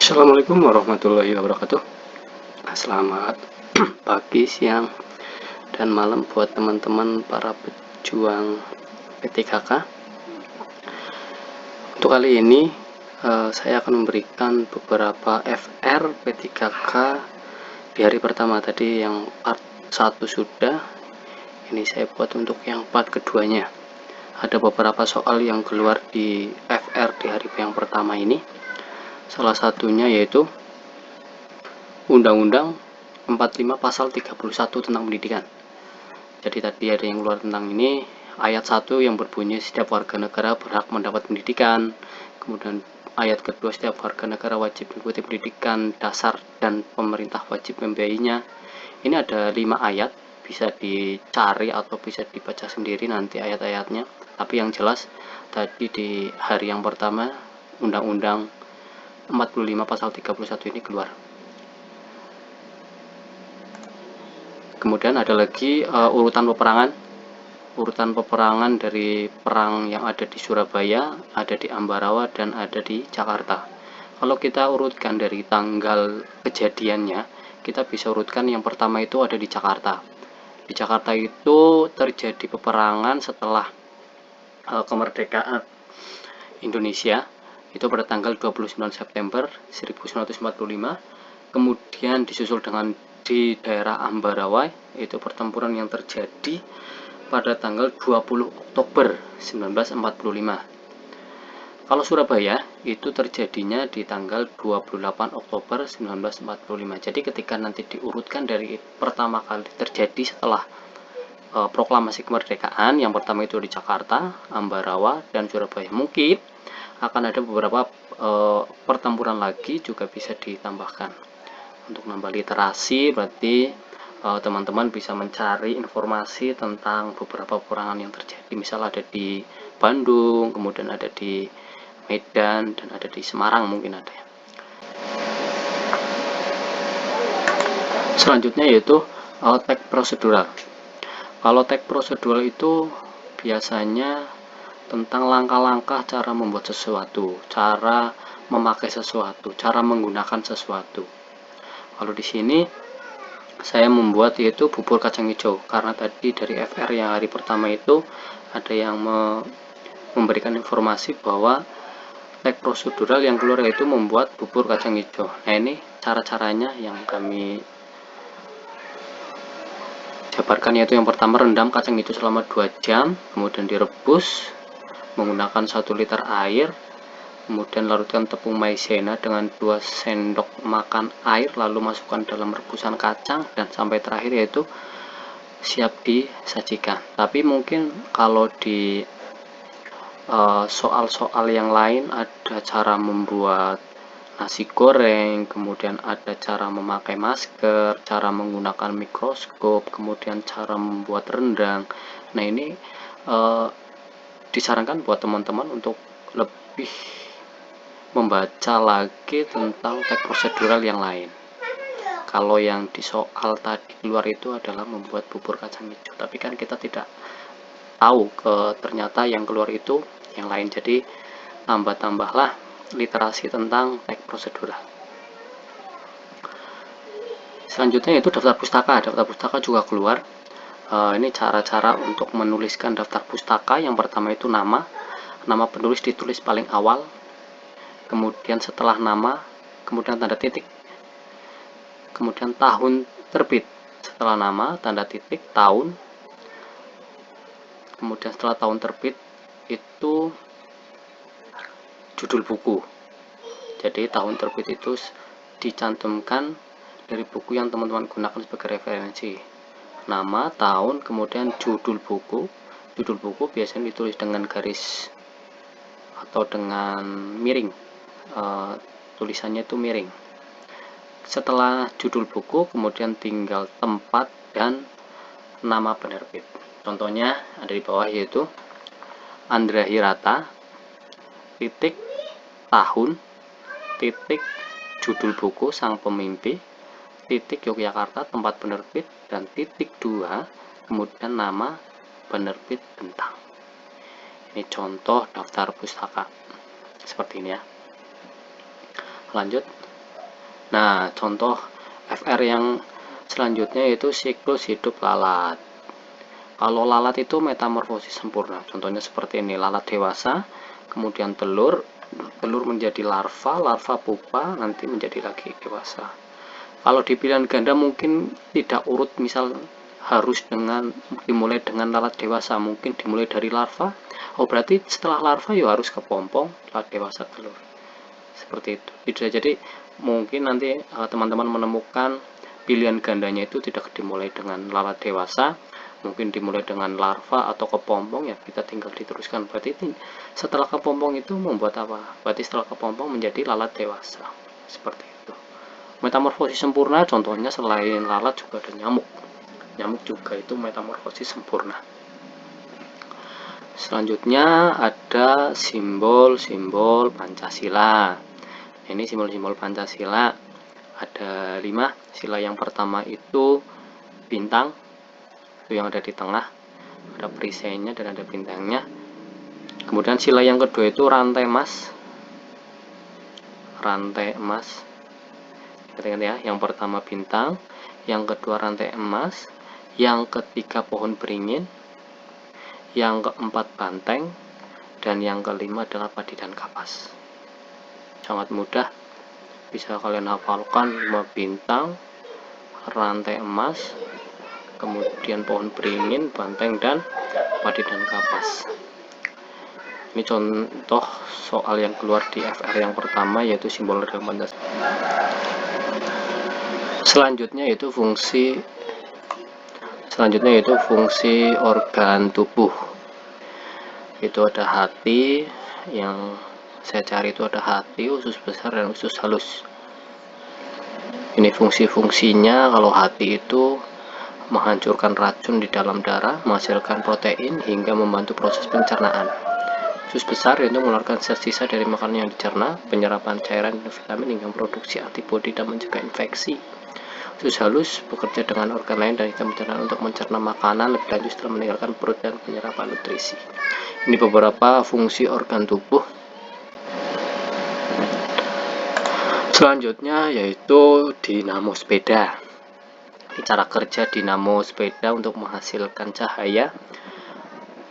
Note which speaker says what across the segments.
Speaker 1: Assalamualaikum warahmatullahi wabarakatuh. Selamat pagi, siang, dan malam buat teman-teman para pejuang P3K. Untuk kali ini saya akan memberikan beberapa FR P3K di hari pertama. Tadi yang part 1 sudah, ini saya buat untuk yang part keduanya. Ada beberapa soal yang keluar di FR di hari yang pertama ini. Salah satunya yaitu Undang-Undang 45 Pasal 31 tentang pendidikan. Jadi tadi ada yang keluar tentang ini, ayat 1 yang berbunyi setiap warga negara berhak mendapat pendidikan. Kemudian ayat kedua, setiap warga negara wajib mengikuti pendidikan dasar dan pemerintah wajib membiayainya. Ini ada 5 ayat, bisa dicari atau bisa dibaca sendiri nanti ayat-ayatnya. Tapi yang jelas tadi di hari yang pertama Undang-Undang 45 Pasal 31 ini keluar. Kemudian ada lagi urutan peperangan dari perang yang ada di Surabaya, ada di Ambarawa, dan ada di Jakarta. Kalau kita urutkan dari tanggal kejadiannya, kita bisa urutkan yang pertama itu ada di Jakarta. Di Jakarta itu terjadi peperangan setelah kemerdekaan Indonesia, itu pada tanggal 29 September 1945. Kemudian disusul dengan di daerah Ambarawa, itu pertempuran yang terjadi pada tanggal 20 Oktober 1945. Kalau Surabaya itu terjadinya di tanggal 28 Oktober 1945. Jadi ketika nanti diurutkan dari pertama kali terjadi setelah proklamasi kemerdekaan, yang pertama itu di Jakarta, Ambarawa, dan Surabaya. Mungkin akan ada beberapa pertempuran lagi juga bisa ditambahkan. Untuk nambah literasi, berarti teman-teman bisa mencari informasi tentang beberapa peperangan yang terjadi. Misal ada di Bandung, kemudian ada di Medan, dan ada di Semarang mungkin ada. Selanjutnya yaitu teks prosedural. Kalau teks prosedural itu biasanya tentang langkah-langkah cara membuat sesuatu, cara memakai sesuatu, cara menggunakan sesuatu. Kalau di sini saya membuat yaitu bubur kacang hijau, karena tadi dari FR yang hari pertama itu ada yang memberikan informasi bahwa teks prosedural yang keluar yaitu membuat bubur kacang hijau. Nah, ini cara-caranya yang kami jabarkan, yaitu yang pertama rendam kacang hijau selama 2 jam, kemudian direbus menggunakan 1 liter air, kemudian larutkan tepung maizena dengan 2 sendok makan air, lalu masukkan dalam rebusan kacang, dan sampai terakhir yaitu siap disajikan. Tapi mungkin kalau di soal-soal yang lain ada cara membuat nasi goreng, kemudian ada cara memakai masker, cara menggunakan mikroskop, kemudian cara membuat rendang. Nah, ini disarankan buat teman-teman untuk lebih membaca lagi tentang teks prosedural yang lain. Kalau yang di soal tadi keluar itu adalah membuat bubur kacang hijau, tapi kan kita tidak tahu ternyata yang keluar itu yang lain. Jadi tambah-tambahlah literasi tentang teks prosedural. Selanjutnya itu daftar pustaka. Daftar pustaka juga keluar. Ini cara-cara untuk menuliskan daftar pustaka. Yang pertama itu nama penulis ditulis paling awal, kemudian setelah nama, kemudian tanda titik, kemudian tahun terbit, setelah nama, tanda titik, tahun, kemudian setelah tahun terbit itu judul buku. Jadi tahun terbit itu dicantumkan dari buku yang teman-teman gunakan sebagai referensi. Nama, tahun, kemudian judul buku. Judul buku biasanya ditulis dengan garis atau dengan miring, tulisannya itu miring. Setelah judul buku, kemudian tinggal tempat dan nama penerbit. Contohnya ada di bawah, yaitu Andra Hirata, titik, tahun, titik, judul buku Sang Pemimpi, titik, Yogyakarta, tempat penerbit, dan titik 2, kemudian nama penerbit bentang. Ini contoh daftar pustaka seperti ini ya. Lanjut, Nah, contoh FR yang selanjutnya yaitu siklus hidup lalat. Kalau lalat itu metamorfosis sempurna, contohnya seperti ini, lalat dewasa, kemudian telur menjadi larva, larva pupa, nanti menjadi lagi dewasa. Kalau di pilihan ganda mungkin tidak urut, misal harus dimulai dengan lalat dewasa, mungkin dimulai dari larva, oh berarti setelah larva ya harus kepompong, lalat dewasa, telur. Seperti itu. Bisa jadi mungkin nanti teman-teman menemukan pilihan gandanya itu tidak dimulai dengan lalat dewasa, mungkin dimulai dengan larva atau kepompong, ya kita tinggal diteruskan. Berarti setelah kepompong itu membuat apa? Berarti setelah kepompong menjadi lalat dewasa. Seperti itu. Metamorfosis sempurna contohnya selain lalat juga ada nyamuk. Nyamuk juga itu metamorfosis sempurna. Selanjutnya ada simbol-simbol Pancasila. Ini simbol-simbol Pancasila ada 5. Sila yang pertama itu bintang, itu yang ada di tengah, ada perisainya dan ada bintangnya. Kemudian sila yang kedua itu rantai emas, ingat ya, yang pertama bintang, yang kedua rantai emas, yang ketiga pohon beringin, yang keempat banteng, dan yang kelima adalah padi dan kapas. Sangat mudah, bisa kalian hafalkan 5 bintang, rantai emas, kemudian pohon beringin, banteng, dan padi dan kapas. Ini contoh soal yang keluar di FR yang pertama, yaitu simbol dalam Pancasila. Selanjutnya yaitu fungsi organ tubuh. Itu ada hati, yang saya cari itu ada hati, usus besar, dan usus halus. Ini fungsi-fungsinya. Kalau hati itu menghancurkan racun di dalam darah, menghasilkan protein, hingga membantu proses pencernaan. Usus besar itu mengeluarkan sisa dari makanan yang dicerna, penyerapan cairan dan vitamin, hingga produksi antibodi dan mencegah infeksi. Usus halus bekerja dengan organ lain dan sistem pencernaan untuk mencerna makanan lebih lanjut setelah meninggalkan perut dan penyerapan nutrisi. Ini beberapa fungsi organ tubuh. Selanjutnya yaitu dinamo sepeda. Cara kerja dinamo sepeda untuk menghasilkan cahaya,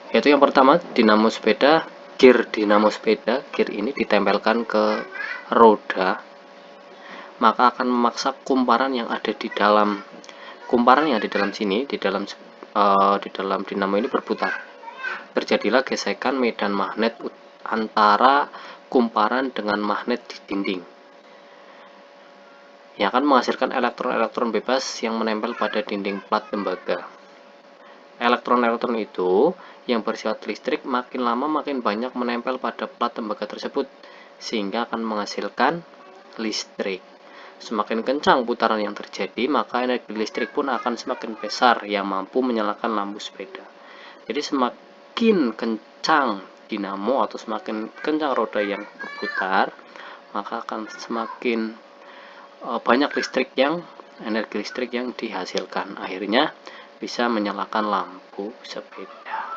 Speaker 1: yaitu yang pertama dinamo sepeda, gear dinamo sepeda. Gear ini ditempelkan ke roda, maka akan memaksa kumparan yang ada di dalam sini, di dalam dinamo ini berputar. Terjadilah gesekan medan magnet antara kumparan dengan magnet di dinding, yang akan menghasilkan elektron-elektron bebas yang menempel pada dinding plat tembaga. Elektron-elektron itu yang bersifat listrik makin lama makin banyak menempel pada plat tembaga tersebut, sehingga akan menghasilkan listrik. Semakin kencang putaran yang terjadi, maka energi listrik pun akan semakin besar yang mampu menyalakan lampu sepeda. Jadi semakin kencang dinamo atau semakin kencang roda yang berputar, maka akan semakin banyak energi listrik yang dihasilkan, akhirnya bisa menyalakan lampu sepeda.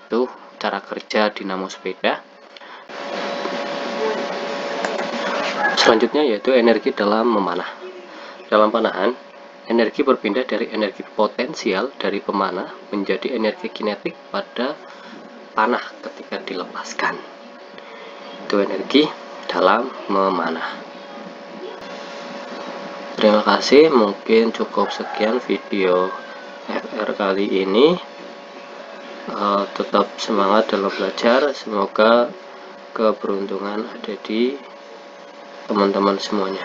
Speaker 1: Itu cara kerja dinamo sepeda. Selanjutnya yaitu energi dalam memanah. Dalam panahan, energi berpindah dari energi potensial dari pemanah menjadi energi kinetik pada panah ketika dilepaskan. Itu energi dalam memanah. Terima kasih, mungkin cukup sekian video FR kali ini. Tetap semangat dalam belajar, semoga keberuntungan ada di teman-teman semuanya.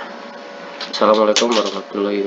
Speaker 1: Assalamualaikum warahmatullahi wabarakatuh.